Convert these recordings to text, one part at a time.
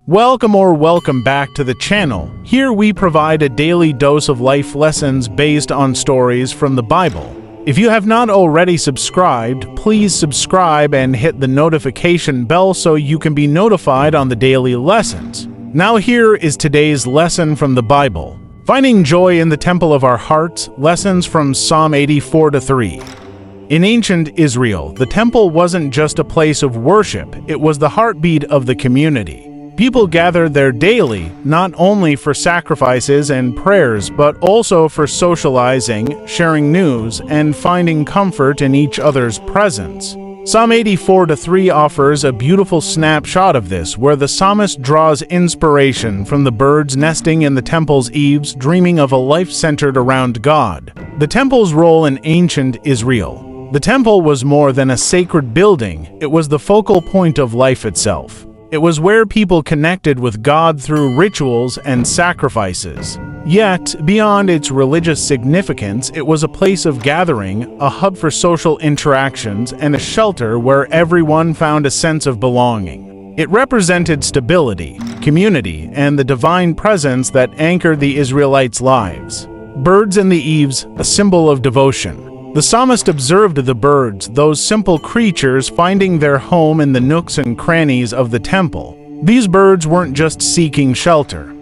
Welcome back to the channel. Here we provide a daily dose of life lessons based on stories from the Bible. If you have not already subscribed, please subscribe and hit the notification bell so you can be notified on the daily lessons. Now here is today's lesson from the Bible. Finding joy in the temple of our hearts, lessons from Psalm 84-3. In ancient Israel, the temple wasn't just a place of worship, it was the heartbeat of the community. People gathered there daily, not only for sacrifices and prayers, but also for socializing, sharing news, and finding comfort in each other's presence. Psalm 84-3 offers a beautiful snapshot of this, where the psalmist draws inspiration from the birds nesting in the temple's eaves, dreaming of a life centered around God. The temple's role in ancient Israel. The temple was more than a sacred building, it was the focal point of life itself. It was where people connected with God through rituals and sacrifices. Yet, beyond its religious significance, it was a place of gathering, a hub for social interactions, and a shelter where everyone found a sense of belonging. It represented stability, community, and the divine presence that anchored the Israelites' lives. Birds in the eaves, a symbol of devotion. The psalmist observed the birds, those simple creatures finding their home in the nooks and crannies of the temple. These birds weren't just seeking shelter.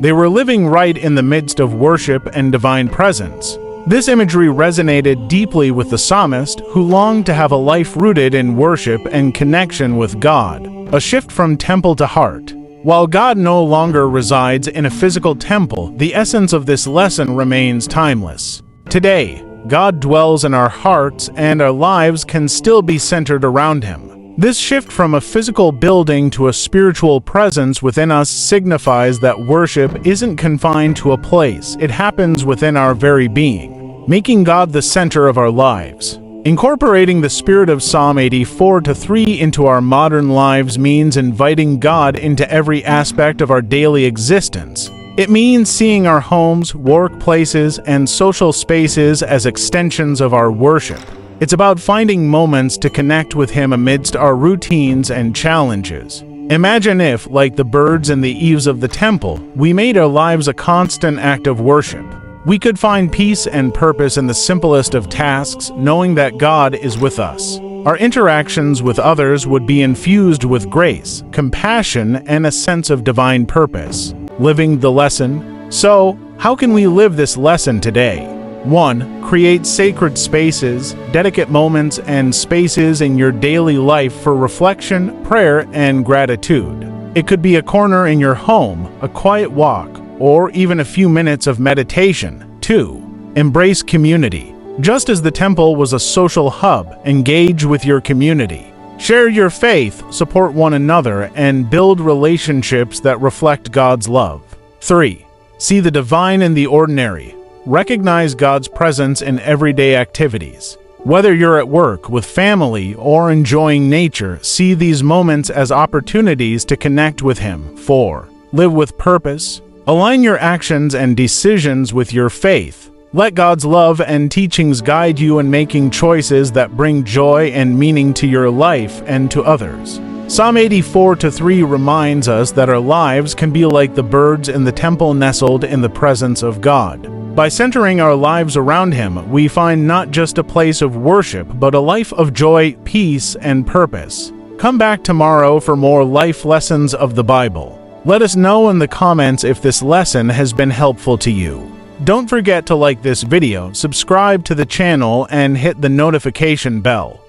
They were living right in the midst of worship and divine presence. This imagery resonated deeply with the psalmist, who longed to have a life rooted in worship and connection with God, a shift from temple to heart. While God no longer resides in a physical temple, the essence of this lesson remains timeless. Today, God dwells in our hearts, and our lives can still be centered around Him. This shift from a physical building to a spiritual presence within us signifies that worship isn't confined to a place, it happens within our very being, making God the center of our lives. Incorporating the spirit of Psalm 84-3 into our modern lives means inviting God into every aspect of our daily existence. It means seeing our homes, workplaces, and social spaces as extensions of our worship. It's about finding moments to connect with Him amidst our routines and challenges. Imagine if, like the birds in the eaves of the temple, we made our lives a constant act of worship. We could find peace and purpose in the simplest of tasks, knowing that God is with us. Our interactions with others would be infused with grace, compassion, and a sense of divine purpose. Living the lesson. So, how can we live this lesson today? 1. Create sacred spaces, dedicate moments and spaces in your daily life for reflection, prayer, and gratitude. It could be a corner in your home, a quiet walk, or even a few minutes of meditation. 2. Embrace community. Just as the temple was a social hub, engage with your community. Share your faith, support one another, and build relationships that reflect God's love. 3. See the divine in the ordinary. Recognize God's presence in everyday activities. Whether you're at work, with family, or enjoying nature, see these moments as opportunities to connect with Him. 4. Live with purpose. Align your actions and decisions with your faith. Let God's love and teachings guide you in making choices that bring joy and meaning to your life and to others. Psalm 84-3 reminds us that our lives can be like the birds in the temple nestled in the presence of God. By centering our lives around Him, we find not just a place of worship, but a life of joy, peace, and purpose. Come back tomorrow for more life lessons of the Bible. Let us know in the comments if this lesson has been helpful to you. Don't forget to like this video, subscribe to the channel, and hit the notification bell.